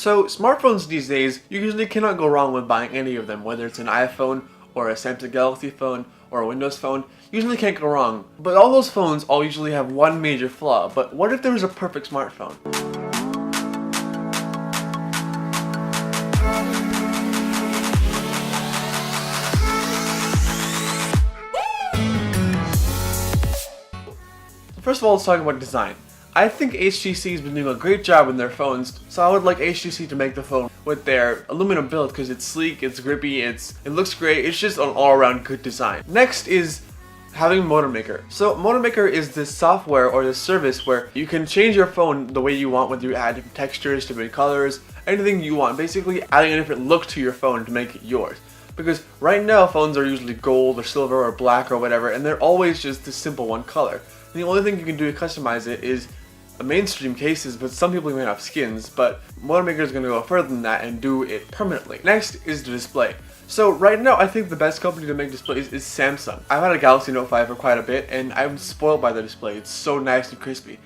So smartphones these days, you usually cannot go wrong with buying any of them, whether it's an iPhone or a Samsung Galaxy phone or a Windows phone. You usually can't go wrong. But all those phones all usually have one major flaw. But what if there was a perfect smartphone? First of all, let's talk about design. I think HTC has been doing a great job in their phones, so I would like HTC to make the phone with their aluminum build because it's sleek, it's grippy, it looks great, it's just an all-around good design. Next is having Moto Maker. So Moto Maker is this software or this service where you can change your phone the way you want, whether you add different textures, different colors, anything you want, basically adding a different look to your phone to make it yours. Because right now phones are usually gold or silver or black or whatever, and they're always just this simple one color. And the only thing you can do to customize it is mainstream cases, but some people may have skins, but Moto Maker is going to go further than that and do it permanently. Next is the display. So right now I think the best company to make displays is Samsung. I've had a Galaxy Note 5 for quite a bit and I'm spoiled by the display. It's so nice and crispy.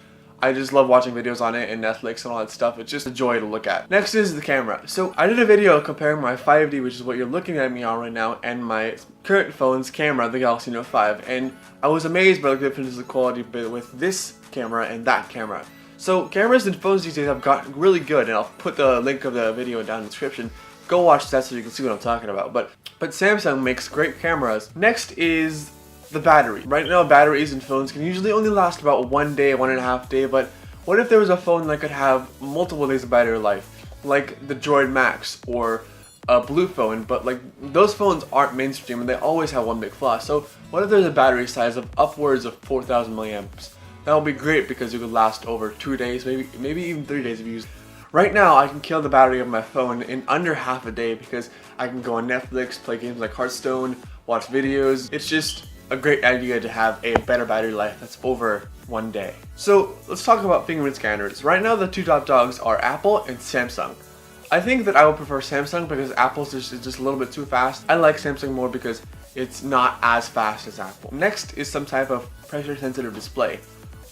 I just love watching videos on it and Netflix and all that stuff. It's just a joy to look at. Next is the camera. So I did a video comparing my 5D, which is what you're looking at me on right now, and my current phone's camera, the Galaxy Note 5, and I was amazed by the difference of quality with this camera and that camera. So cameras and phones these days have gotten really good, and I'll put the link of the video down in the description. Go watch that so you can see what I'm talking about. But Samsung makes great cameras. Next is the battery. Right now batteries in phones can usually only last about 1 day, 1.5 days, but what if there was a phone that could have multiple days of battery life? Like the Droid Max or a blue phone, but like those phones aren't mainstream and they always have one big flaw. So what if there's a battery size of upwards of 4,000 milliamps? That would be great because it could last over 2 days, maybe even 3 days if you use it. Right now I can kill the battery of my phone in under half a day because I can go on Netflix, play games like Hearthstone, watch videos. It's just a great idea to have a better battery life that's over 1 day. So let's talk about fingerprint scanners. Right now the two top dogs are Apple and Samsung. I think that I would prefer Samsung because Apple's is just a little bit too fast. I like Samsung more because it's not as fast as Apple. Next is some type of pressure sensitive display.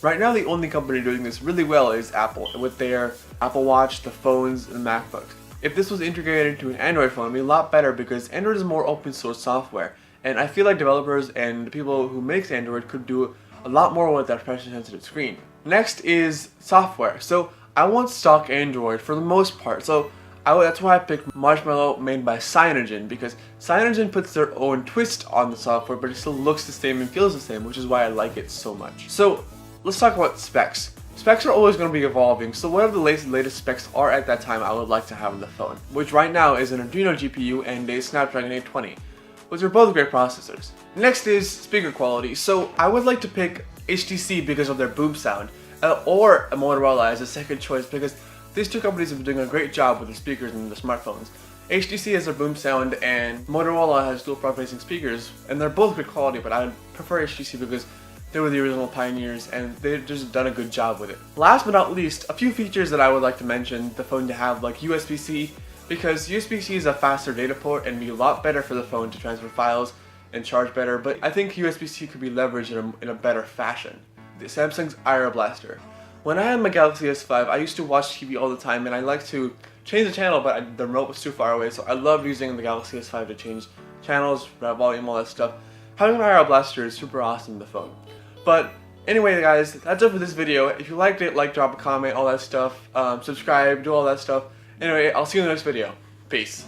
Right now the only company doing this really well is Apple with their Apple Watch, the phones, and the MacBooks. If this was integrated into an Android phone, it would be a lot better because Android is more open source software. And I feel like developers and the people who make Android could do a lot more with that pressure sensitive screen. Next is software. So I want stock Android for the most part. So that's why I picked Marshmallow made by Cyanogen, because Cyanogen puts their own twist on the software, but it still looks the same and feels the same, which is why I like it so much. So let's talk about specs. Specs are always going to be evolving, so whatever the latest specs are at that time, I would like to have in the phone, which right now is an Adreno GPU and a Snapdragon 820. Which are both great processors. Next is speaker quality. So I would like to pick HTC because of their boom sound, or a Motorola as a second choice because these two companies have been doing a great job with the speakers and the smartphones. HTC has their boom sound and Motorola has dual front-facing speakers, and they're both good quality, but I would prefer HTC because they were the original pioneers and they've just done a good job with it. Last but not least, a few features that I would like to mention the phone to have, like USB-C, because USB-C is a faster data port and be a lot better for the phone to transfer files and charge better, but I think USB-C could be leveraged in a better fashion. The Samsung's IR Blaster. When I had my Galaxy S5, I used to watch TV all the time and I like to change the channel, but the remote was too far away, so I love using the Galaxy S5 to change channels, volume, all that stuff. Having an IR Blaster is super awesome in the phone. But anyway guys, that's it for this video. If you liked it, like, drop a comment, all that stuff, subscribe, do all that stuff. Anyway, I'll see you in the next video. Peace.